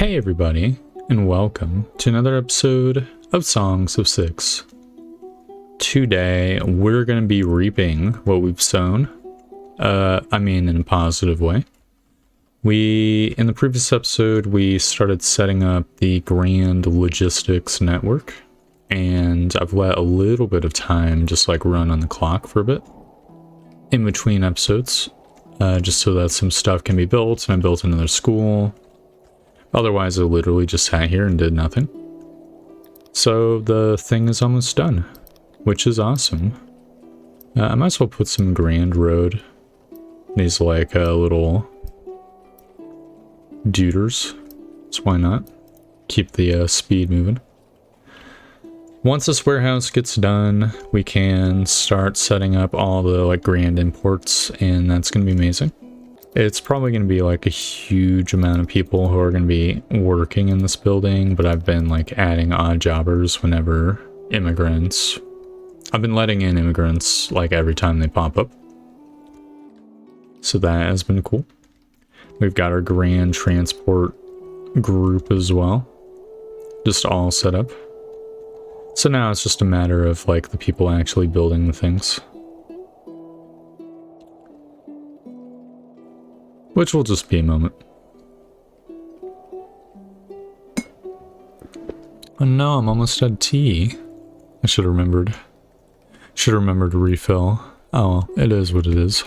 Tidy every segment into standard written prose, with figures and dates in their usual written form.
Hey everybody, and welcome to another episode of Songs of Six. Today, we're going to be reaping what we've sown. In a positive way. In the previous episode, we started setting up the Grand Logistics Network, and I've let a little bit of time just like run on the clock for a bit in between episodes, just so that some stuff can be built, and I built another school. Otherwise, I literally just sat here and did nothing. So the thing is almost done, which is awesome. I might as well put some Grand Road. These like little duders, so why not? Keep the speed moving. Once this warehouse gets done, we can start setting up all the like grand imports, and that's going to be amazing. It's probably going to be like a huge amount of people who are going to be working in this building, but I've been like adding odd jobbers whenever immigrants. I've been letting in immigrants like every time they pop up. So that has been cool. We've got our grand transport group as well. Just all set up. So now it's just a matter of like the people actually building the things. Which will just be a moment. Oh no, I'm almost at tea. I should have remembered. Should have remembered to refill. Oh well, it is what it is.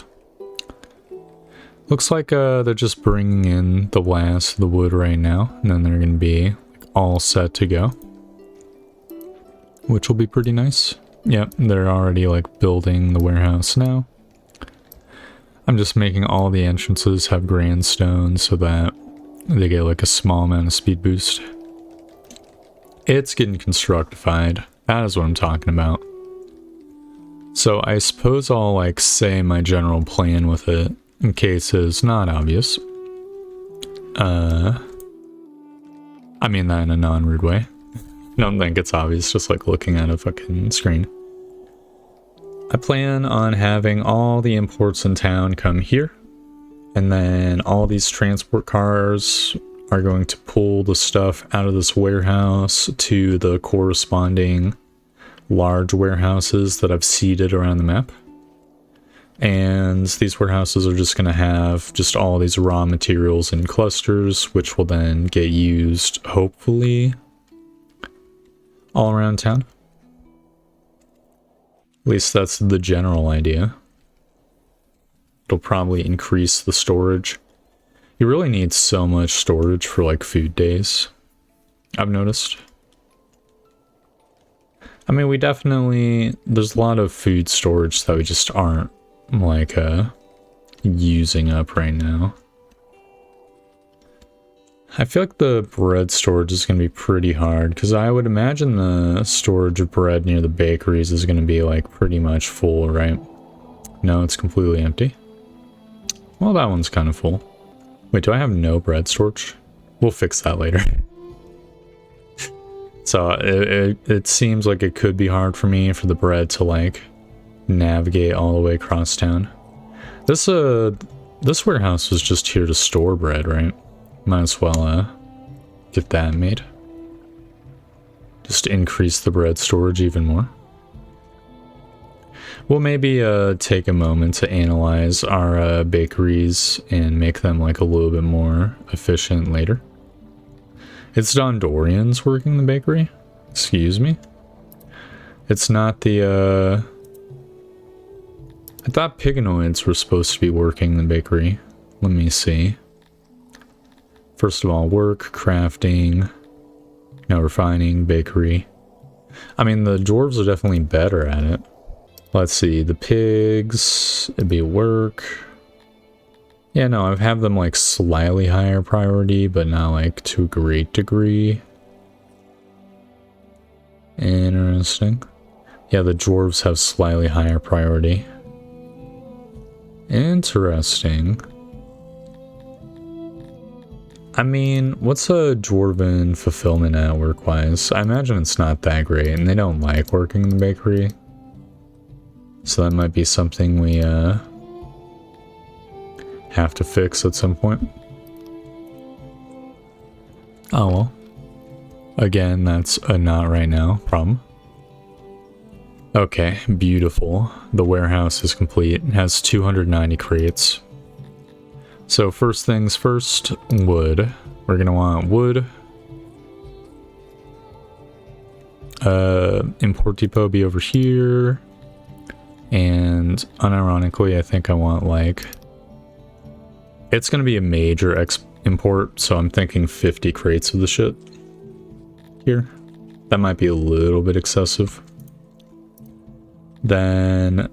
Looks like they're just bringing in the last of the wood right now, and then they're going to be like, all set to go. Which will be pretty nice. Yep, they're already like building the warehouse now. I'm just making all the entrances have grand stone so that they get like a small amount of speed boost. It's getting constructified. That is what I'm talking about. So I suppose I'll like say my general plan with it in case it's not obvious. I mean that in a non-rude way. I don't think it's obvious, just like looking at a fucking screen. I plan on having all the imports in town come here, and then all these transport cars are going to pull the stuff out of this warehouse to the corresponding large warehouses that I've seeded around the map. And these warehouses are just going to have just all these raw materials in clusters, which will then get used, hopefully, all around town. At least that's the general idea. It'll probably increase the storage. You really need so much storage for like food days, I've noticed. I mean, there's a lot of food storage that we just aren't like using up right now. I feel like the bread storage is going to be pretty hard, because I would imagine the storage of bread near the bakeries is going to be like pretty much full, right? No, it's completely empty. Well, that one's kind of full. Wait, do I have no bread storage? We'll fix that later. So it seems like it could be hard for me for the bread to like navigate all the way across town. This warehouse was just here to store bread, right? Might as well get that made. Just increase the bread storage even more. We'll maybe take a moment to analyze our bakeries and make them like a little bit more efficient later. It's Dondorians working the bakery? Excuse me? It's not the I thought Piganoids were supposed to be working the bakery. Let me see. First of all, work, crafting, now refining, bakery. I mean, the dwarves are definitely better at it. Let's see, the pigs, it'd be work. Yeah, no, I have them like slightly higher priority, but not like to a great degree. Interesting. Yeah, the dwarves have slightly higher priority. Interesting. I mean, what's a dwarven fulfillment at work-wise? I imagine it's not that great, and they don't like working in the bakery. So that might be something we have to fix at some point. Oh well. Again, that's a not right now problem. Okay, beautiful. The warehouse is complete. It has 290 crates. So first things first, wood. We're gonna want wood. Import depot be over here. And unironically, I think I want like... It's gonna be a major import, so I'm thinking 50 crates of the shit here. That might be a little bit excessive. Then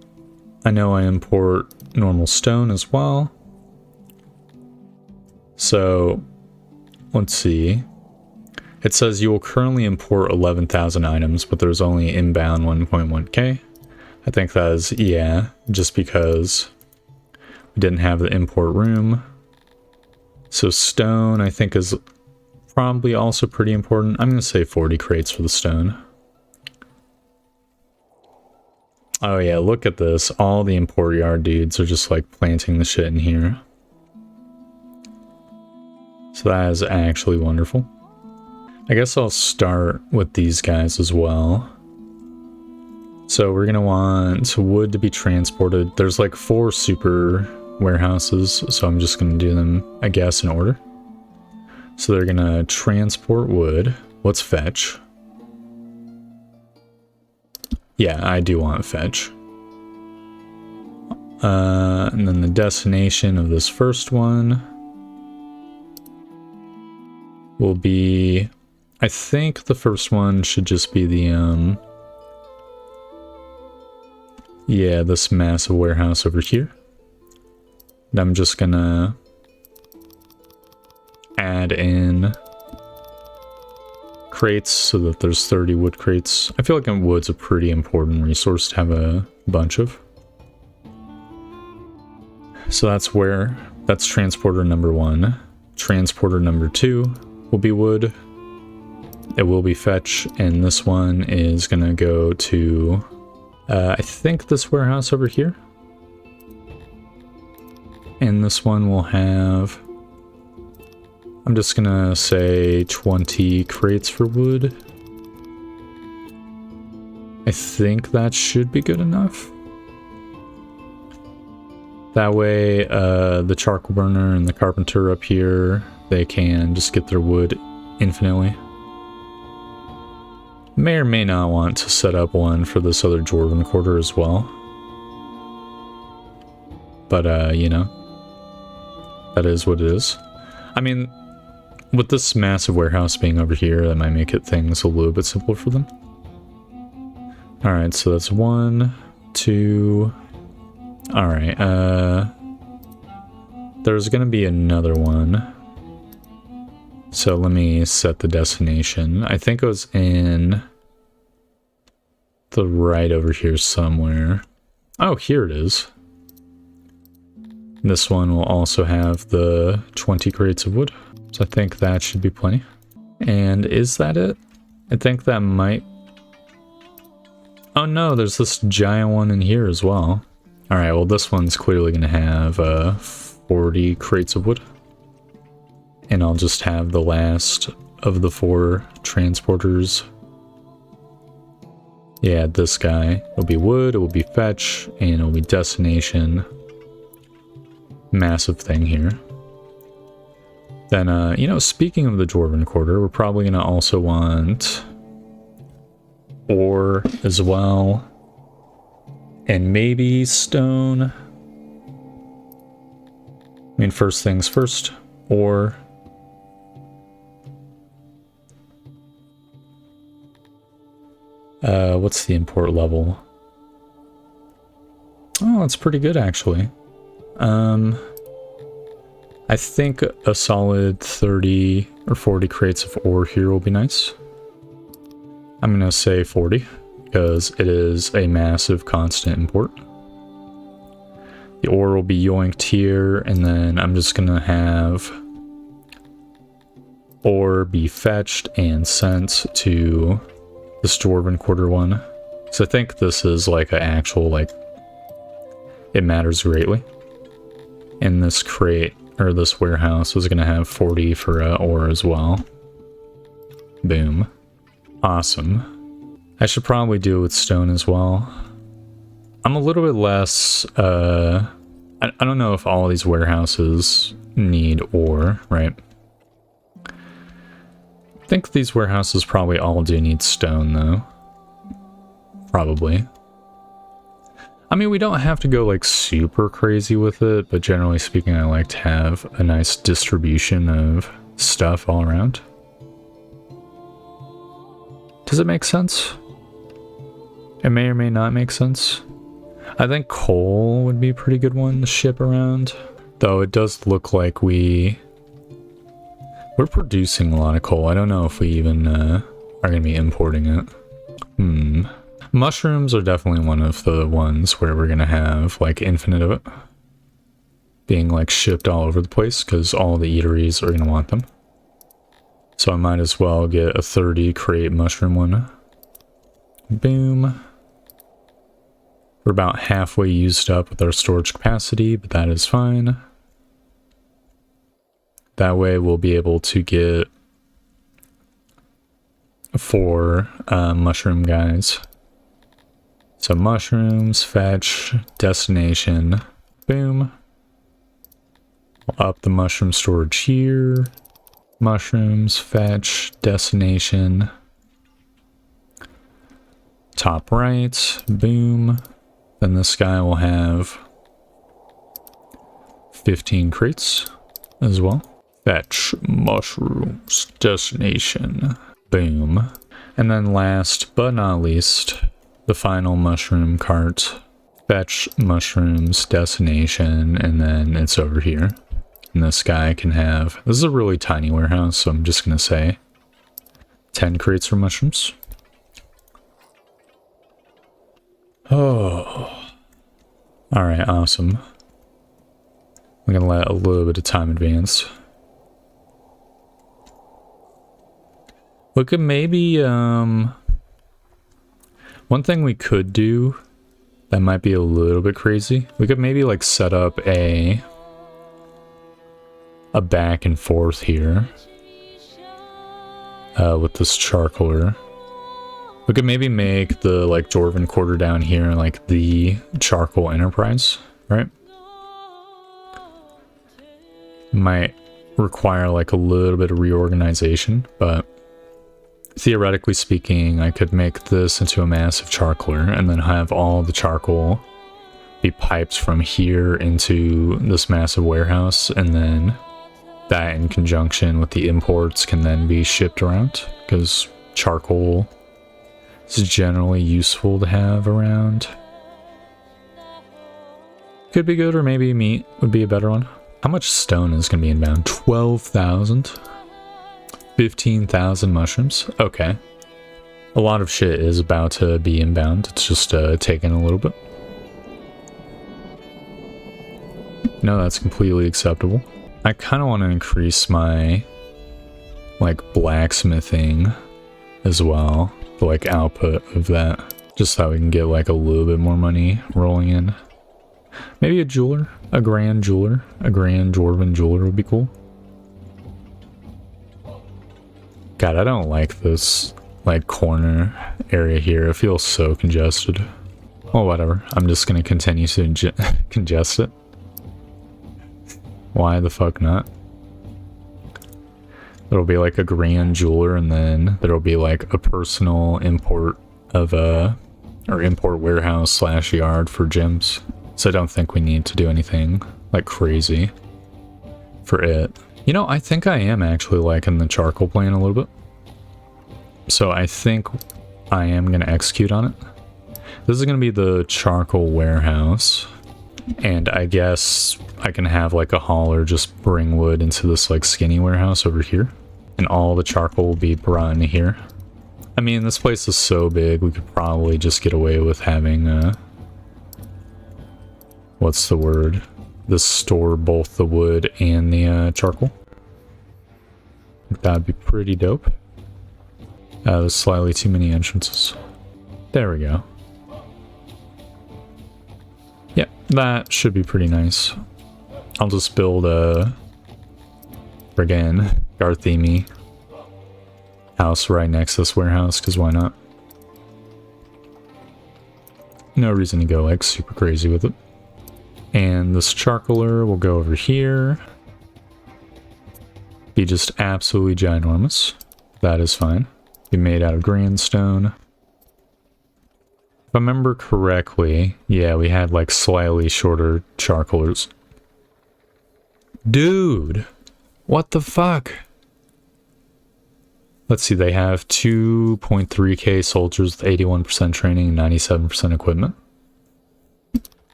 I know I import normal stone as well. So let's see. It says you will currently import 11,000 items, but there's only inbound 1.1k. I think that is, yeah, just because we didn't have the import room. So stone, I think, is probably also pretty important. I'm going to say 40 crates for the stone. Oh yeah, look at this. All the import yard dudes are just like planting the shit in here. So that is actually wonderful. I guess I'll start with these guys as well. So we're gonna want wood to be transported. There's like 4 super warehouses, so I'm just gonna do them, I guess, in order. So they're gonna transport wood. Let's fetch. Yeah, I do want fetch. And then the destination of this first one will be... I think the first one should just be the, yeah, this massive warehouse over here. And I'm just gonna add in crates so that there's 30 wood crates. I feel like wood's a pretty important resource to have a bunch of. So that's transporter number 1. Transporter number 2 will be wood. It will be fetch, and this one is gonna go to, I think this warehouse over here. And this one will have, I'm just gonna say 20 crates for wood. I think that should be good enough. That way, the charcoal burner and the carpenter up here, they can just get their wood infinitely. May or may not want to set up one for this other Dwarven quarter as well. But, you know, that is what it is. I mean, with this massive warehouse being over here, that might make things a little bit simpler for them. Alright, so that's 1, 2... Alright, there's gonna be another one. So let me set the destination. I think it was in the right over here somewhere. Oh, here it is. This one will also have the 20 crates of wood. So I think that should be plenty. And is that it? I think that might... Oh no, there's this giant one in here as well. Alright, well this one's clearly going to have 40 crates of wood. And I'll just have the last of the 4 transporters. Yeah, this guy. It'll be wood, it will be fetch, and it'll be destination. Massive thing here. Then, you know, speaking of the Dwarven Quarter, we're probably going to also want ore as well. And maybe stone. I mean, first things first. Ore. What's the import level? Oh, that's pretty good, actually. I think a solid 30 or 40 crates of ore here will be nice. I'm gonna say 40, because it is a massive constant import. The ore will be yoinked here, and then I'm just gonna have ore be fetched and sent to this Dwarven Quarter one. So I think this is like an actual, like, it matters greatly. And this crate, or this warehouse, was gonna have 40 for ore as well. Boom. Awesome. I should probably do it with stone as well. I'm a little bit less, I don't know if all these warehouses need ore, right? I think these warehouses probably all do need stone, though. Probably. I mean, we don't have to go, like, super crazy with it, but generally speaking, I like to have a nice distribution of stuff all around. Does it make sense? It may or may not make sense. I think coal would be a pretty good one to ship around. Though it does look like we're producing a lot of coal. I don't know if we even are going to be importing it. Mushrooms are definitely one of the ones where we're going to have like infinite of it. Being like shipped all over the place because all the eateries are going to want them. So I might as well get a 30 crate mushroom one. Boom. We're about halfway used up with our storage capacity, but that is fine. That way we'll be able to get 4 mushroom guys. So mushrooms, fetch, destination, boom. We'll up the mushroom storage here. Mushrooms, fetch, destination. Top right, boom. Then this guy will have 15 crates as well. Fetch, mushrooms, destination, boom. And then last but not least, the final mushroom cart. Fetch, mushrooms, destination, and then it's over here. And this guy can have, this is a really tiny warehouse, so I'm just going to say 10 crates for mushrooms. Oh. Alright, awesome. I'm going to let a little bit of time advance. We could maybe, one thing we could do that might be a little bit crazy. We could maybe like set up a back and forth here with this charcoaler. We could maybe make the like Dwarven Quarter down here like the charcoal enterprise, right? Might require like a little bit of reorganization, but theoretically speaking, I could make this into a massive charcoaler and then have all the charcoal be piped from here into this massive warehouse, and then that in conjunction with the imports can then be shipped around, because charcoal is generally useful to have around. Could be good, or maybe meat would be a better one. How much stone is going to be inbound? 12,000? 15,000 mushrooms? Okay. A lot of shit is about to be inbound. It's just taking a little bit. No, that's completely acceptable. I kind of want to increase my like blacksmithing as well, the like output of that, just so we can get like a little bit more money rolling in. Maybe a jeweler, a grand jeweler, a grand dwarven jeweler would be cool. God, I don't like this like corner area here. It feels so congested. Well, whatever. I'm just gonna continue to congest it. Why the fuck not? There'll be like a grand jeweler, and then there'll be like a personal import of or import warehouse / yard for gems. So I don't think we need to do anything like crazy for it. You know, I think I am actually liking the charcoal plan a little bit. So I think I am going to execute on it. This is going to be the charcoal warehouse. And I guess I can have like a hauler just bring wood into this like skinny warehouse over here. And all the charcoal will be brought into here. I mean, this place is so big, we could probably just get away with having, what's the word? This store both the wood and the charcoal. I think that'd be pretty dope. There's slightly too many entrances. There we go. Yep, that should be pretty nice. I'll just build a friggin' Garthemi house right next to this warehouse, because why not? No reason to go like super crazy with it. And this charcoaler will go over here. Be just absolutely ginormous. That is fine. Be made out of grandstone. If I remember correctly, yeah, we had like slightly shorter charcoalers. Dude! What the fuck? Let's see, they have 2.3k soldiers with 81% training and 97% equipment.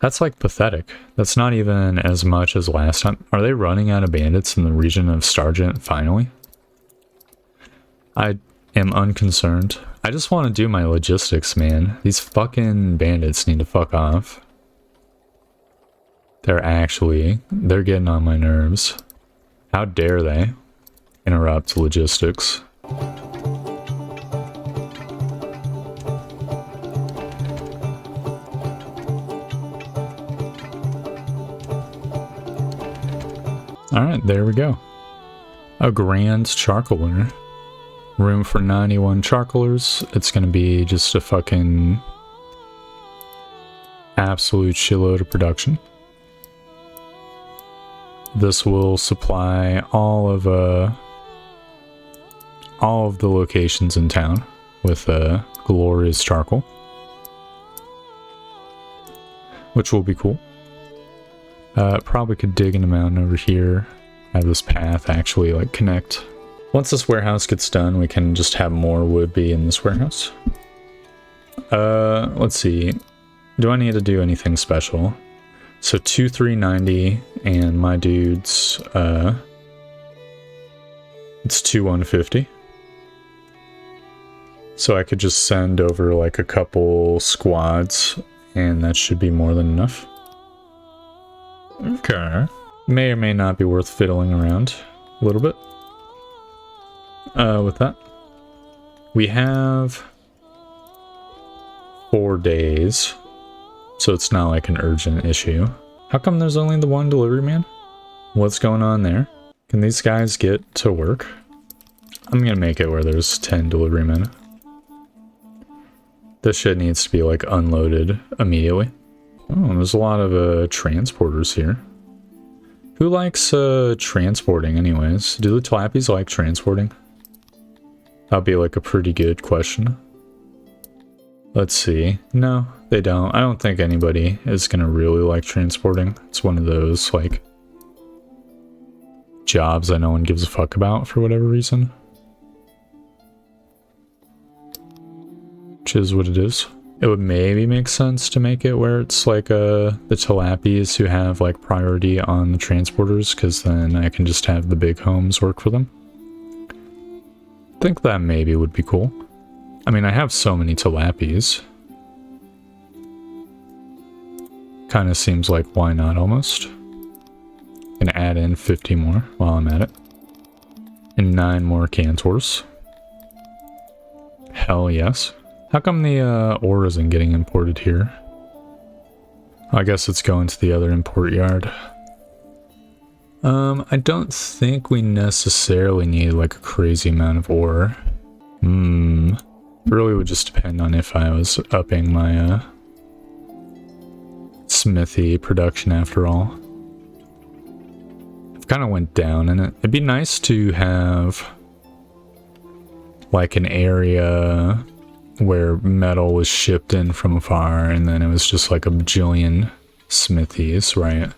That's like pathetic. That's not even as much as last time. Are they running out of bandits in the region of Stargent finally? I am unconcerned. I just want to do my logistics, man. These fucking bandits need to fuck off. They're getting on my nerves. How dare they interrupt logistics? Alright, there we go. A grand charcoaler. Room for 91 charcoalers. It's gonna be just a fucking absolute shitload of production. This will supply all of the locations in town with glorious charcoal, which will be cool. Probably could dig in a mountain over here, have this path actually like connect. Once this warehouse gets done, we can just have more wood be in this warehouse. Let's see. Do I need to do anything special? So 2390 and my dude's it's 2150. So I could just send over like a couple squads and that should be more than enough. Okay. May or may not be worth fiddling around a little bit. With that. We have 4 days. So it's not like an urgent issue. How come there's only the one delivery man? What's going on there? Can these guys get to work? I'm gonna make it where there's 10 delivery men. This shit needs to be like unloaded immediately. Oh, there's a lot of transporters here. Who likes transporting anyways? Do the Tlappies like transporting? That'd be like a pretty good question. Let's see. No, they don't. I don't think anybody is gonna really like transporting. It's one of those like jobs that no one gives a fuck about for whatever reason. Which is what it is. It would maybe make sense to make it where it's like the Tlappies who have like priority on the transporters, because then I can just have the big homes work for them. I think that maybe would be cool. I mean, I have so many Tlappies. Kind of seems like why not almost. Gonna add in 50 more while I'm at it. And 9 more Cantors. Hell yes. How come the ore isn't getting imported here? I guess it's going to the other import yard. I don't think we necessarily need like a crazy amount of ore. It really would just depend on if I was upping my smithy production after all. I've kind of went down in it. It'd be nice to have like an area where metal was shipped in from afar and then it was just like a bajillion smithies, right?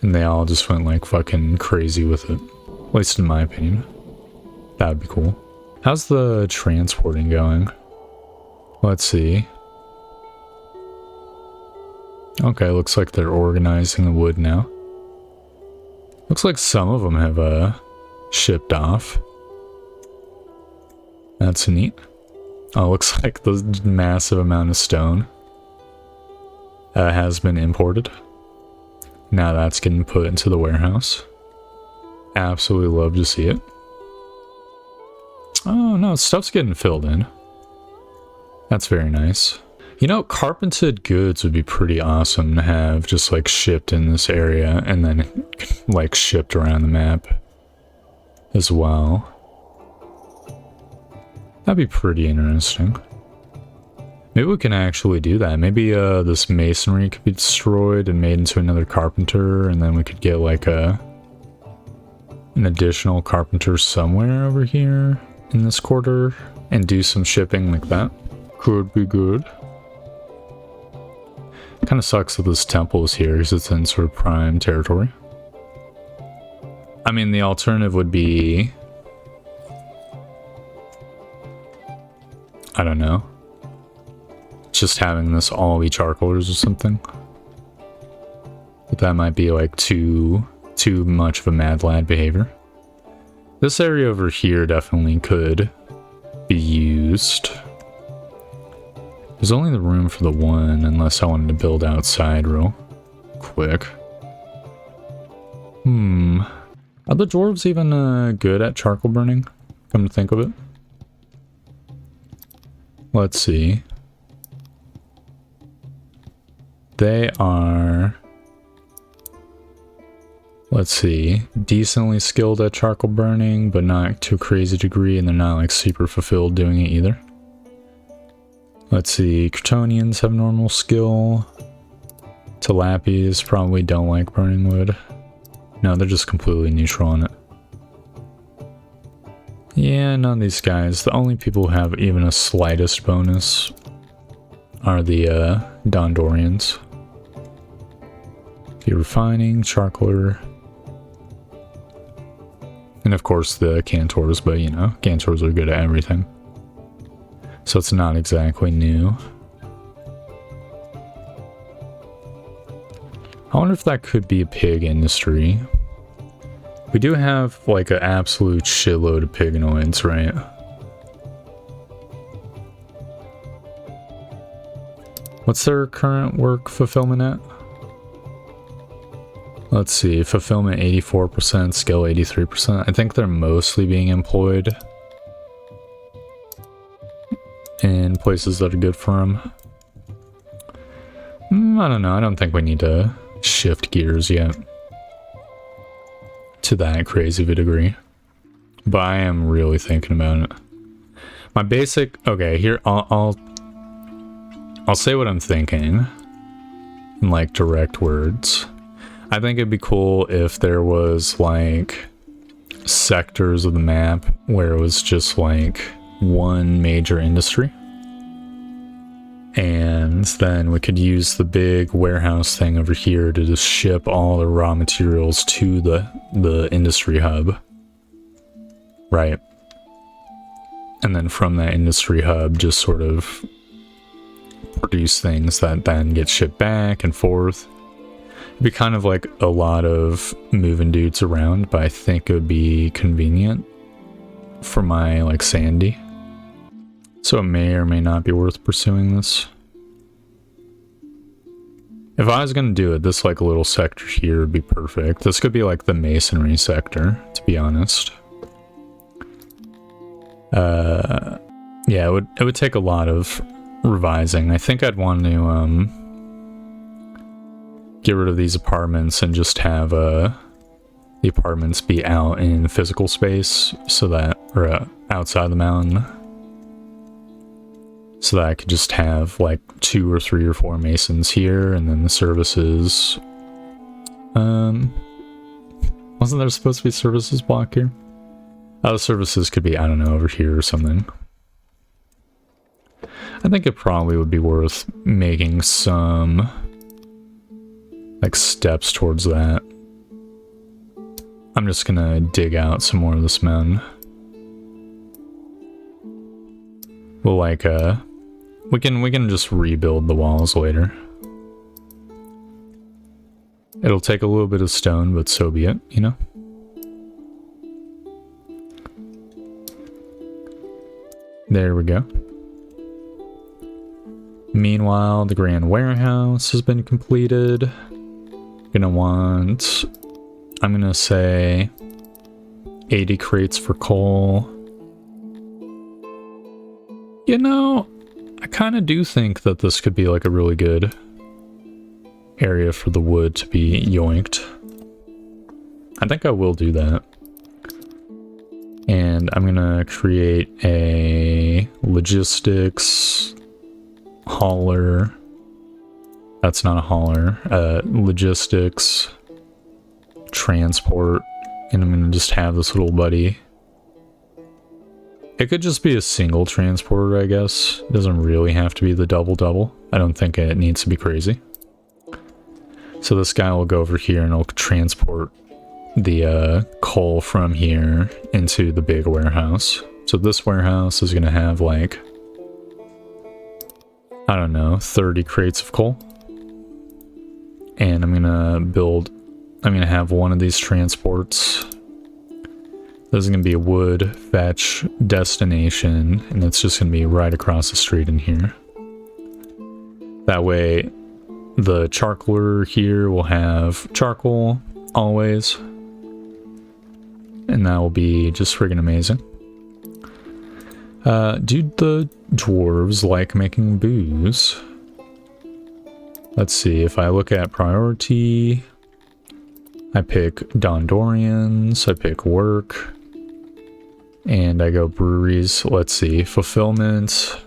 And they all just went like fucking crazy with it. At least in my opinion. That would be cool. How's the transporting going? Let's see. Okay, looks like they're organizing the wood now. Looks like some of them have shipped off. That's neat. Oh, looks like the massive amount of stone has been imported. Now that's getting put into the warehouse. Absolutely love to see it. Oh no, stuff's getting filled in. That's very nice. You know, carpented goods would be pretty awesome to have just like shipped in this area and then like shipped around the map as well. That'd be pretty interesting. Maybe we can actually do that. Maybe this masonry could be destroyed and made into another carpenter, and then we could get like an additional carpenter somewhere over here in this quarter and do some shipping like that. Could be good. Kind of sucks that this temple is here because it's in sort of prime territory. I mean, the alternative would be, I don't know, just having this all be charcoalers or something. But that might be like too much of a mad lad behavior. This area over here definitely could be used. There's only the room for the one, unless I wanted to build outside real quick. Are the dwarves even good at charcoal burning? Come to think of it. Let's see. They are, let's see, decently skilled at charcoal burning, but not to a crazy degree, and they're not like super fulfilled doing it either. Let's see, Crotonians have normal skill. Tilapis probably don't like burning wood. No, they're just completely neutral on it. Yeah, none of these guys. The only people who have even a slightest bonus are the Dondorians. The refining, charcoaler. And of course the Cantors, but you know, Cantors are good at everything. So it's not exactly new. I wonder if that could be a pig industry. We do have like an absolute shitload of pignoids, right? What's their current work fulfillment at? Let's see, fulfillment 84%, skill 83%. I think they're mostly being employed in places that are good for them. I don't know, I don't think we need to shift gears yet to that crazy of a degree, but I am really thinking about it. My basic, okay, here I'll say what I'm thinking in like direct words. I think it'd be cool if there was like sectors of the map where it was just like one major industry, and then we could use the big warehouse thing over here to just ship all the raw materials to the industry hub, right? And then from that industry hub just sort of produce things that then get shipped back and forth. It'd be kind of like a lot of moving dudes around, but I think it would be convenient for my like sanity. So it may or may not be worth pursuing this. If I was gonna do it, this like little sector here would be perfect. This could be like the masonry sector, to be honest. Yeah, it would take a lot of revising. I think I'd want to get rid of these apartments and just have the apartments be out in physical space, so that, or outside the mountain, so that I could just have like 2 or 3 or 4 masons here, and then the services. Wasn't there supposed to be services block here? Oh, the services could be, I don't know, over here or something. I think it probably would be worth making some like steps towards that. I'm just gonna dig out some more of this mountain. Well, like we can just rebuild the walls later. It'll take a little bit of stone, but so be it, you know? There we go. Meanwhile, the grand warehouse has been completed. I'm gonna say 80 crates for coal. You know, I kind of do think that this could be like a really good area for the wood to be yoinked. I think I will do that. And I'm gonna create a logistics hauler. That's not a hauler. Logistics transport. And I'm gonna just have this little buddy. It could just be a single transporter, I guess. It doesn't really have to be the double-double. I don't think it needs to be crazy. So this guy will go over here and it'll transport the coal from here into the big warehouse. So this warehouse is going to have like, I don't know, 30 crates of coal. And I'm going to have one of these transports. This is going to be a wood fetch destination, and it's just going to be right across the street in here. That way, the charcoaler here will have charcoal always, and that will be just friggin' amazing. Do the dwarves like making booze? Let's see, if I look at priority, I pick Dondorians, I pick work, and I go breweries. Let's see, fulfillment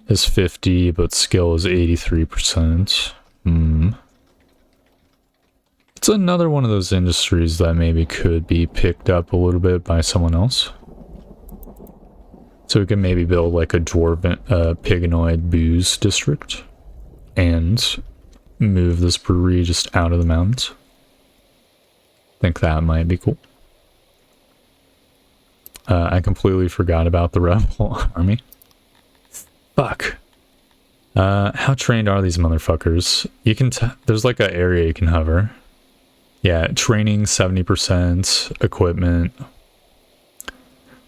is 50, but skill is 83%. It's another one of those industries that maybe could be picked up a little bit by someone else. So we can maybe build like a dwarven, piganoid booze district and move this brewery just out of the mountains. I think that might be cool. I completely forgot about the rebel army. Fuck. How trained are these motherfuckers? You can there's like an area you can hover. Yeah, training 70%, equipment.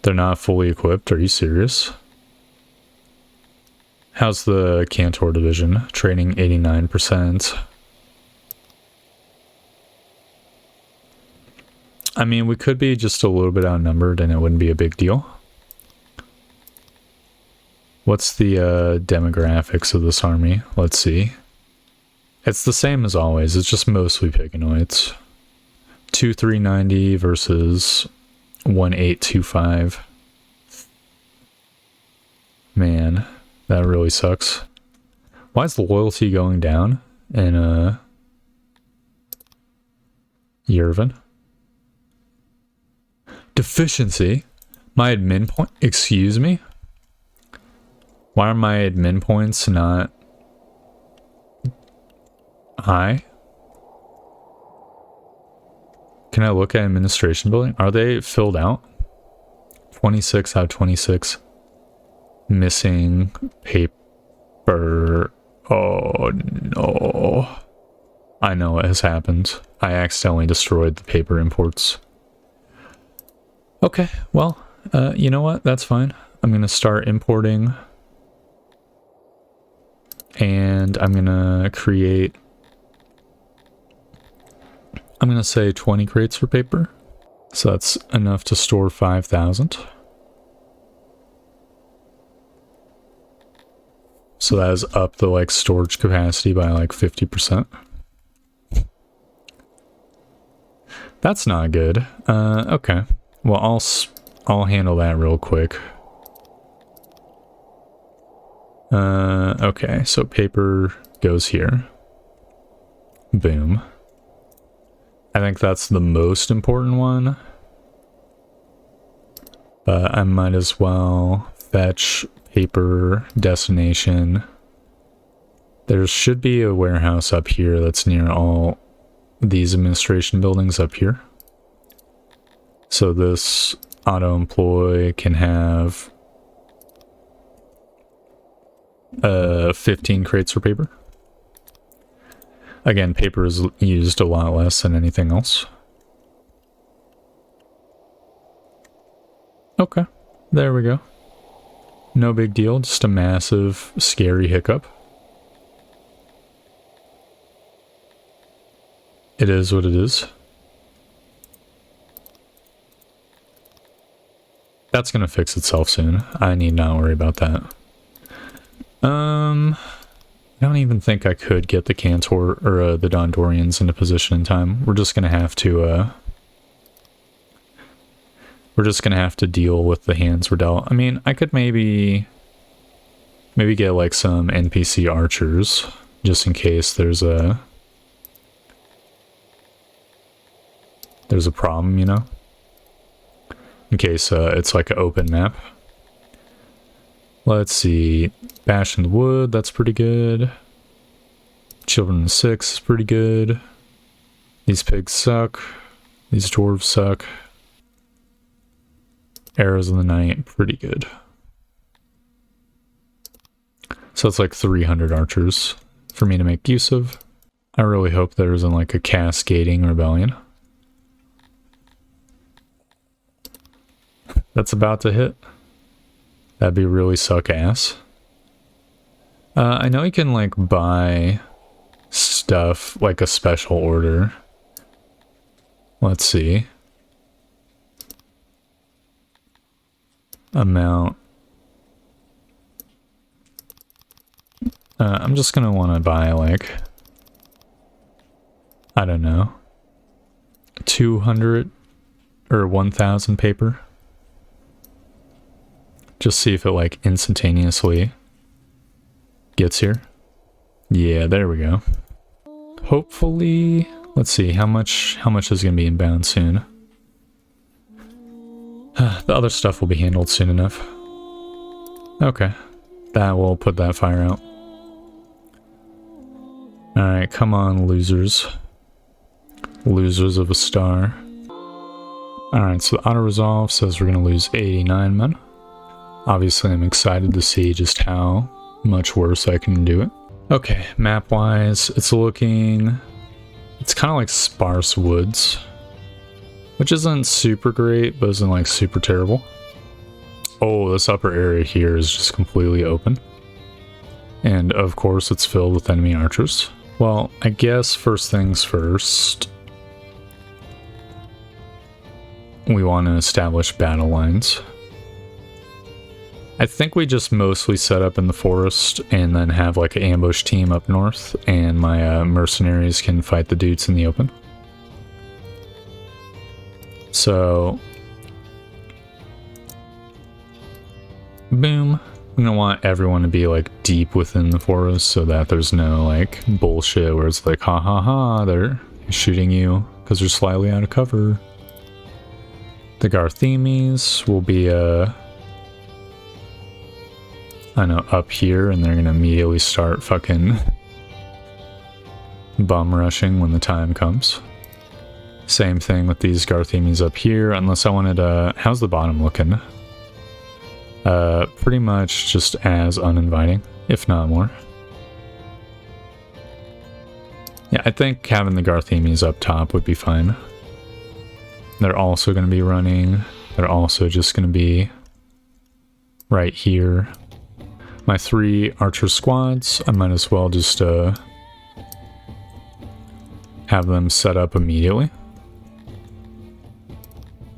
They're not fully equipped, are you serious? How's the Cantor division? Training 89%. I mean, we could be just a little bit outnumbered and it wouldn't be a big deal. What's the demographics of this army? Let's see. It's the same as always. It's just mostly piganoids. 2390 versus 1825. Man, that really sucks. Why is the loyalty going down in Yervin? Deficiency? My admin point? Excuse me? Why are my admin points not high? Can I look at administration building? Are they filled out? 26 out of 26. Missing paper. Oh no. I know what has happened. I accidentally destroyed the paper imports. Okay, well, you know what? That's fine. I'm going to start importing. And I'm going to create... I'm going to say 20 crates for paper. So that's enough to store 5,000. So that is up the like storage capacity by like 50%. That's not good. Okay. Well, I'll handle that real quick. Okay, so paper goes here. Boom. I think that's the most important one. But I might as well fetch paper destination. There should be a warehouse up here that's near all these administration buildings up here. So this auto employ can have 15 crates for paper. Again, paper is used a lot less than anything else. Okay, there we go. No big deal, just a massive, scary hiccup. It is what it is. That's gonna fix itself soon. I need not worry about that. I don't even think I could get the Cantor or the Dondorians into position in time. We're just gonna have to we're just gonna have to deal with the hands we're dealt. I mean, I could maybe get like some NPC archers, just in case there's a problem, you know? In case it's like an open map. Let's see. Bash in the Wood, that's pretty good. Children of 6 is pretty good. These pigs suck. These dwarves suck. Arrows of the Night, pretty good. So it's like 300 archers for me to make use of. I really hope there isn't like a cascading rebellion. That's about to hit. That'd be really suck ass. I know you can like buy stuff like a special order. Let's see. Amount. I'm just gonna want to buy like, I don't know, 200 or 1,000 paper. Just see if it like instantaneously gets here. Yeah, there we go. Hopefully, let's see how much is gonna be inbound soon. The other stuff will be handled soon enough. Okay, that will put that fire out. Alright, come on, losers. Losers of a star. Alright, so the auto-resolve says we're going to lose 89 men. Obviously, I'm excited to see just how much worse I can do it. Okay, map-wise, it's kind of like sparse woods. Which isn't super great, but isn't like super terrible. Oh, this upper area here is just completely open. And of course, it's filled with enemy archers. Well, I guess first things first, we want to establish battle lines. I think we just mostly set up in the forest and then have like an ambush team up north, and my mercenaries can fight the dudes in the open. So, boom. I'm gonna want everyone to be like deep within the forest so that there's no like bullshit where it's like, ha ha ha, they're shooting you because they're slightly out of cover. The Garthemes will be I know, up here, and they're gonna immediately start fucking bum rushing when the time comes. Same thing with these Garthemes up here, unless I wanted how's the bottom looking? Pretty much just as uninviting, if not more. Yeah, I think having the Garthemes up top would be fine. They're also going to be running. They're also just going to be right here. My 3 archer squads, I might as well just have them set up immediately.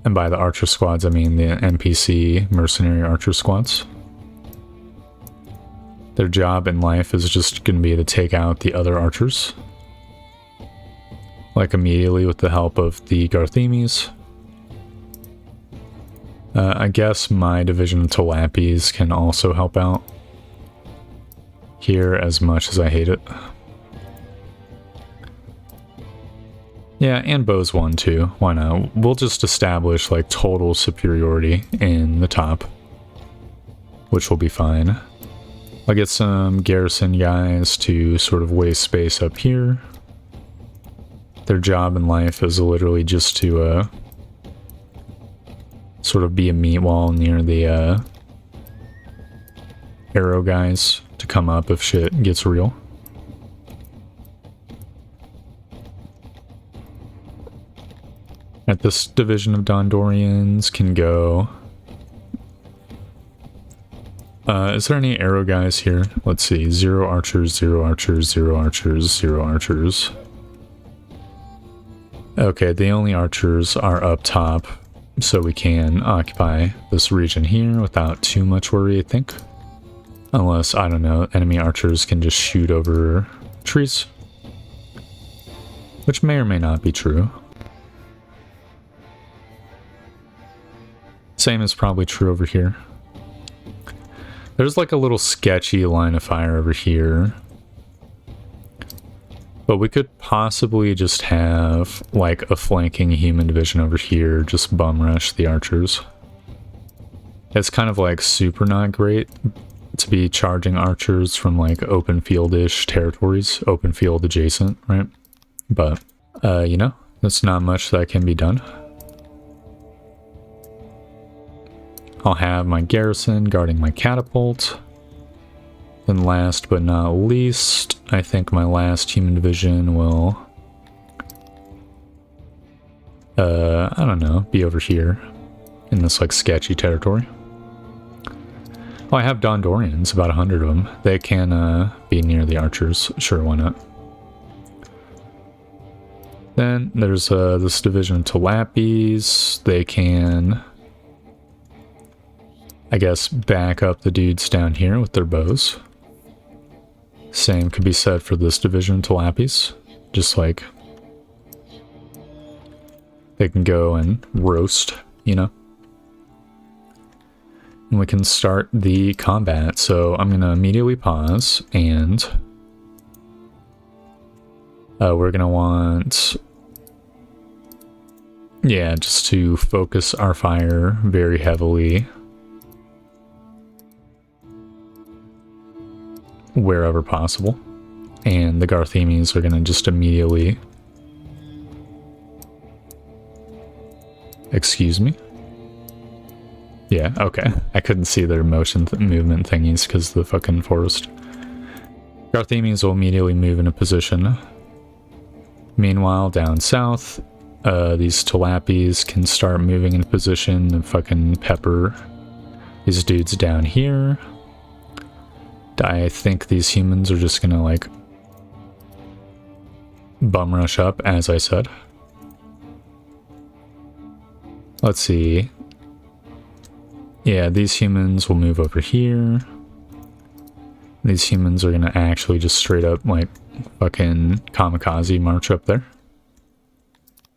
And by the archer squads, I mean the NPC mercenary archer squads. Their job in life is just going to be to take out the other archers. Like immediately with the help of the Garthemes. I guess my division of Talapis can also help out here as much as I hate it. Yeah, and Bows 1 too. Why not? We'll just establish like total superiority in the top, which will be fine. I'll get some garrison guys to sort of waste space up here. Their job in life is literally just to sort of be a meat wall near the arrow guys to come up if shit gets real. At this division of Dondorians can go. Is there any arrow guys here? Let's see. 0 archers, 0 archers, 0 archers, 0 archers. Okay, the only archers are up top, so we can occupy this region here without too much worry, I think. Unless, I don't know, enemy archers can just shoot over trees. Which may or may not be true. Same is probably true over here. There's like a little sketchy line of fire over here. But we could possibly just have like a flanking human division over here, just bum rush the archers. It's kind of like super not great to be charging archers from like open field-ish territories, open field adjacent, right? But, you know, there's not much that can be done. I'll have my garrison guarding my catapult. Then last but not least, I think my last human division will, I don't know, be over here in this like sketchy territory. Oh, I have Dondorians, about 100 of them. They can be near the archers. Sure, why not? Then there's this division of Talapis. They can, I guess, back up the dudes down here with their bows. Same could be said for this division, Talapis. Just like, they can go and roast, you know? And we can start the combat. So I'm going to immediately pause, and we're going to want, yeah, just to focus our fire very heavily wherever possible. And the Garthemes are going to just immediately, excuse me. Yeah, okay. I couldn't see their motion movement thingies because of the fucking forest. Garthemes will immediately move into position. Meanwhile, down south, these Talapis can start moving into position and fucking pepper these dudes down here. I think these humans are just gonna, like, bum rush up, as I said. Let's see. Yeah, these humans will move over here. These humans are gonna actually just straight up, like, fucking kamikaze march up there.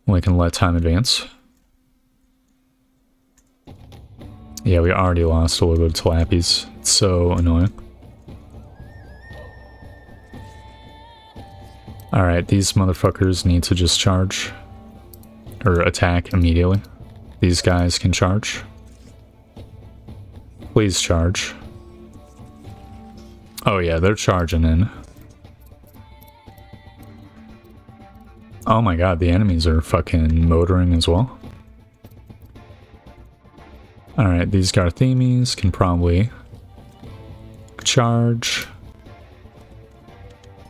We can let time advance. Yeah, we already lost a little bit of Talapis. It's so annoying. Alright, these motherfuckers need to just charge. Or attack immediately. These guys can charge. Please charge. Oh yeah, they're charging in. Oh my god, the enemies are fucking motoring as well. Alright, these Garthemes can probably charge.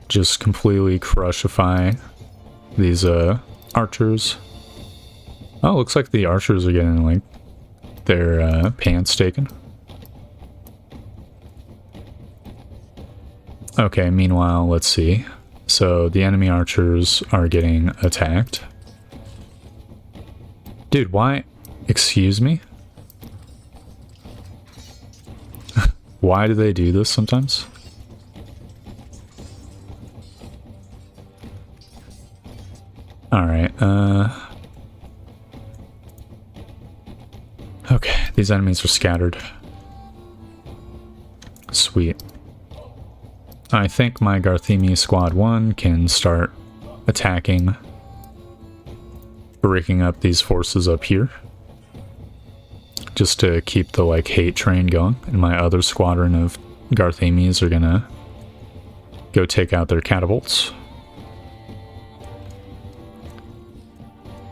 Just completely crushify these archers. Oh, looks like the archers are getting like their pants taken. Okay, meanwhile, let's see. So the enemy archers are getting attacked. Dude, why? Excuse me? Why do they do this sometimes? Alright, okay, these enemies are scattered. Sweet. I think my Garthemi Squad 1 can start attacking, breaking up these forces up here. Just to keep the, like, hate train going. And my other squadron of Garthemes are gonna go take out their catapults.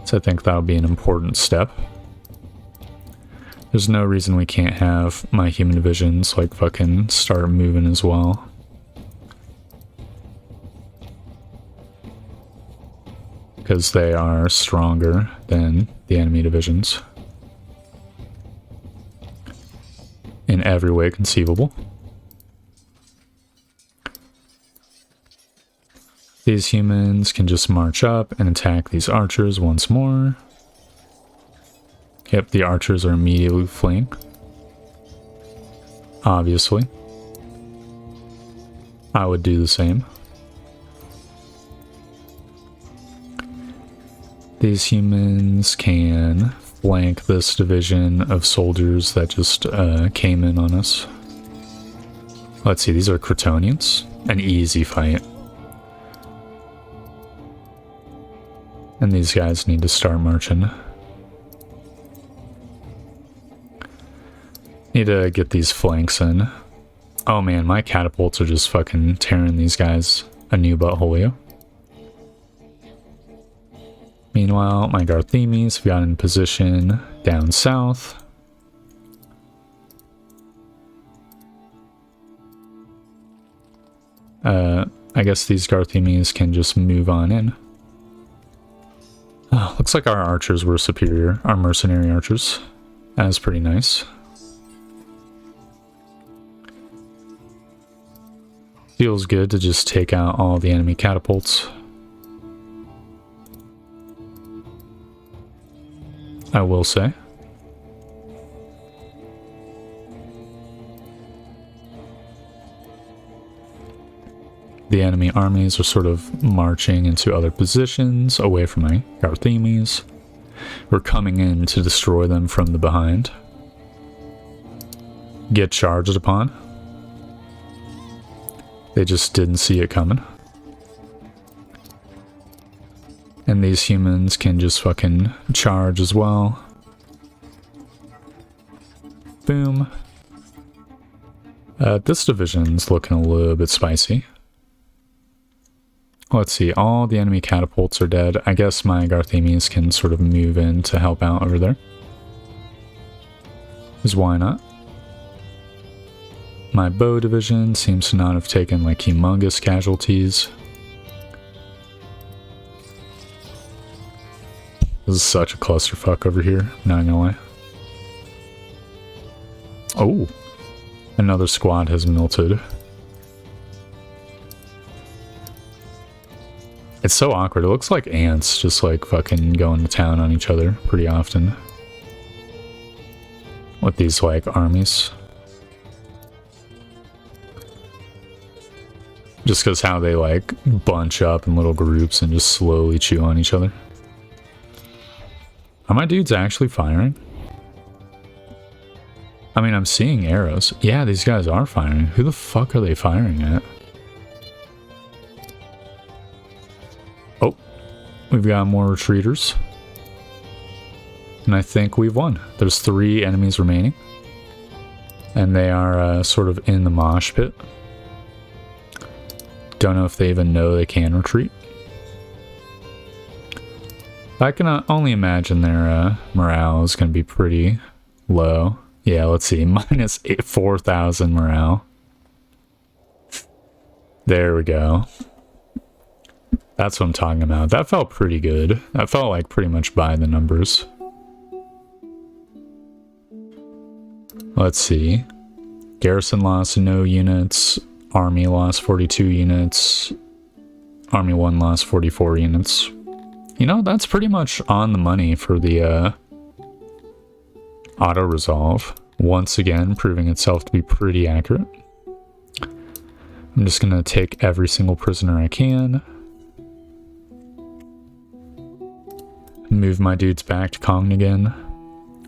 So I think that'll be an important step. There's no reason we can't have my human divisions, like, fucking start moving as well. Because they are stronger than the enemy divisions. In every way conceivable. These humans can just march up and attack these archers once more. Yep, the archers are immediately fleeing. Obviously. I would do the same. These humans can flank this division of soldiers that just came in on us. Let's see, these are Crotonians. An easy fight. And these guys need to start marching. Need to get these flanks in. Oh man, my catapults are just fucking tearing these guys a new buttholio. Meanwhile, my Garthemes have got in position down south. I guess these Garthemes can just move on in. Oh, looks like our archers were superior, our mercenary archers. That was pretty nice. Feels good to just take out all the enemy catapults. I will say. The enemy armies are sort of marching into other positions away from my Garthemes. We're coming in to destroy them from the behind. Get charged upon. They just didn't see it coming. And these humans can just fucking charge as well. Boom. This division's looking a little bit spicy. Let's see, all the enemy catapults are dead. I guess my Garthemes can sort of move in to help out over there. Because why not? My bow division seems to not have taken like humongous casualties. This is such a clusterfuck over here, not gonna lie. Oh, another squad has melted. It's so awkward. It looks like ants just like fucking going to town on each other pretty often. With these like armies. Just because how they like bunch up in little groups and just slowly chew on each other. Are my dudes actually firing? I mean, I'm seeing arrows. Yeah, these guys are firing. Who the fuck are they firing at? Oh, we've got more retreaters. And I think we've won. There's 3 enemies remaining. And they are sort of in the mosh pit. Don't know if they even know they can retreat. I can only imagine their morale is going to be pretty low. Yeah, let's see. Minus 4,000 morale. There we go. That's what I'm talking about. That felt pretty good. That felt like pretty much by the numbers. Let's see. Garrison lost no units. Army lost 42 units. Army 1 lost 44 units. You know, that's pretty much on the money for the auto-resolve. Once again, proving itself to be pretty accurate. I'm just gonna take every single prisoner I can. Move my dudes back to Kong again.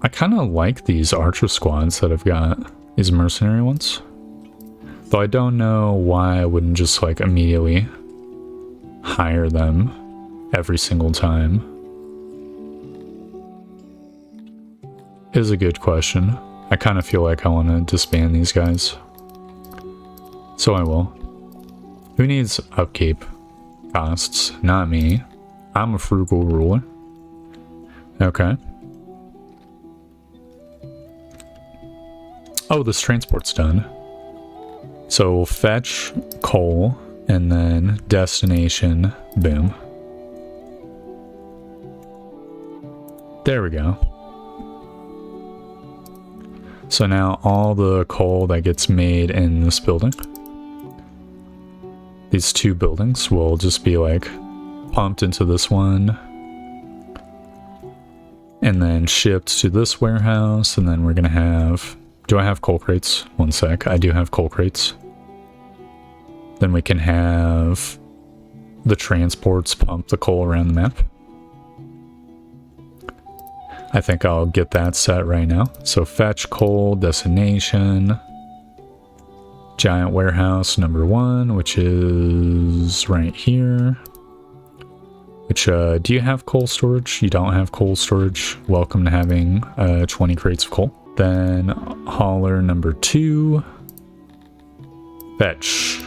I kind of like these archer squads that I've got. These mercenary ones. Though I don't know why I wouldn't just like immediately hire them every single time. Is a good question. I kind of feel like I want to disband these guys. So I will. Who needs upkeep costs? Not me. I'm a frugal ruler. Okay. Oh, this transport's done. So we'll fetch coal and then destination, boom. There we go. So now all the coal that gets made in this building, these 2 buildings will just be like pumped into this one and then shipped to this warehouse, and then we're gonna have, do I have coal crates? One sec, I do have coal crates. Then we can have the transports pump the coal around the map. I think I'll get that set right now. So fetch coal, destination, giant warehouse number 1, which is right here. Which, do you have coal storage? You don't have coal storage. Welcome to having 20 crates of coal. Then hauler number 2. Fetch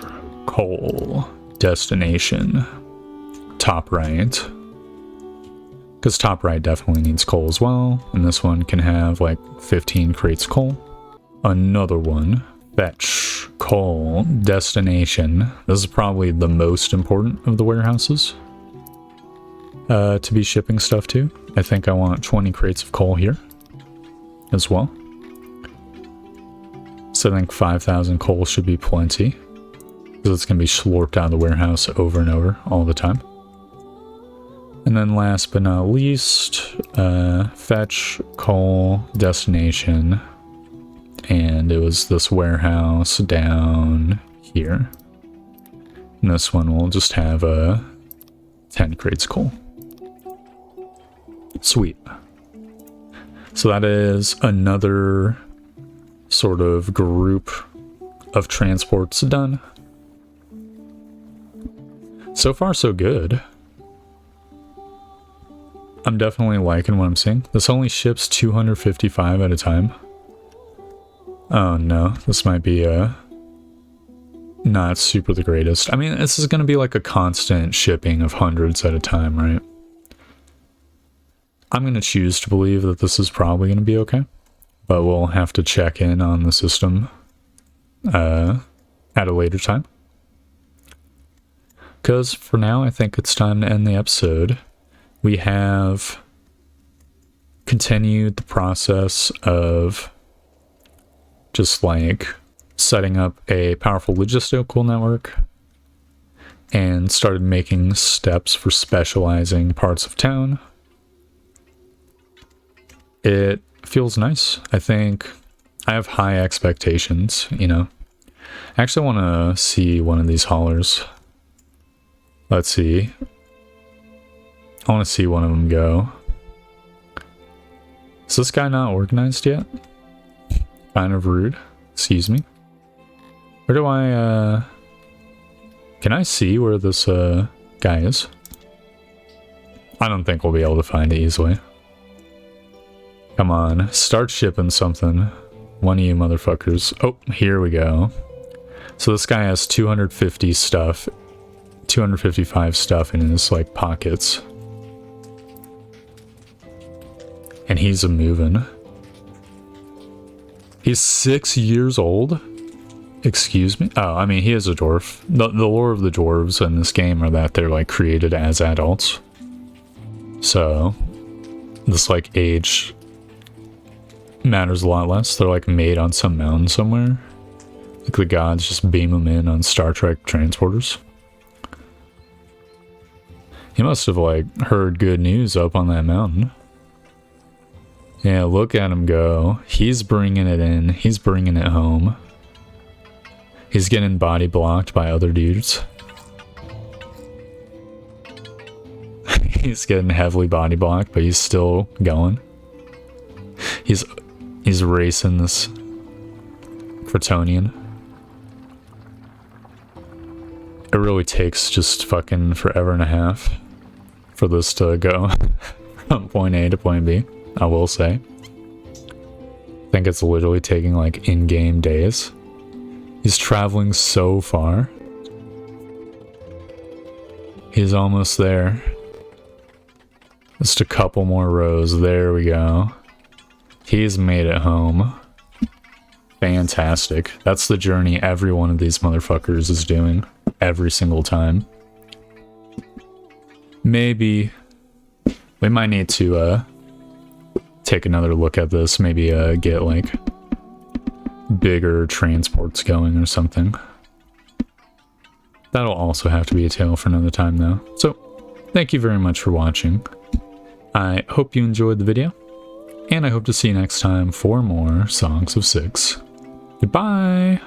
coal, destination, top right. Because top right definitely needs coal as well. And this one can have like 15 crates of coal. Another one. Fetch coal, destination. This is probably the most important of the warehouses to be shipping stuff to. I think I want 20 crates of coal here as well. So I think 5,000 coal should be plenty, because it's going to be slurped out of the warehouse over and over all the time. And then last but not least, fetch coal, destination, and it was this warehouse down here. And this one will just have 10 crates of coal. Sweet. So that is another sort of group of transports done. So far, so good. I'm definitely liking what I'm seeing. This only ships 255 at a time. Oh no, this might be not super the greatest. I mean, this is going to be like a constant shipping of hundreds at a time, right? I'm going to choose to believe that this is probably going to be okay, but we'll have to check in on the system at a later time. Because for now, I think it's time to end the episode. We have continued the process of just like setting up a powerful logistical network and started making steps for specializing parts of town. It feels nice. I think I have high expectations, you know. I actually want to see one of these haulers. Let's see. I want to see one of them go. Is this guy not organized yet? Kind of rude. Excuse me. Where do I, can I see where this, guy is? I don't think we'll be able to find it easily. Come on, start shipping something. One of you motherfuckers. Oh, here we go. So this guy has 250 stuff, 255 stuff in his, like, pockets. And he's a-moving. He's 6 years old? Excuse me? Oh, I mean, he is a dwarf. The lore of the dwarves in this game are that they're, like, created as adults. So, this, like, age matters a lot less. They're, like, made on some mountain somewhere. Like, the gods just beam them in on Star Trek transporters. He must have, like, heard good news up on that mountain. Yeah, look at him go. He's bringing it in. He's bringing it home. He's getting body blocked by other dudes. He's getting heavily body blocked, but he's still going. He's racing this Kryptonian. It really takes just fucking forever and a half for this to go from point A to point B, I will say. I think it's literally taking like in-game days. He's traveling so far. He's almost there. Just a couple more rows. There we go. He's made it home. Fantastic. That's the journey every one of these motherfuckers is doing. Every single time. Maybe we might need to take another look at this. Maybe get like bigger transports going or something. That'll also have to be a tale for another time though. So thank you very much for watching. I hope you enjoyed the video, and I hope to see you next time for more Songs of Six. Goodbye!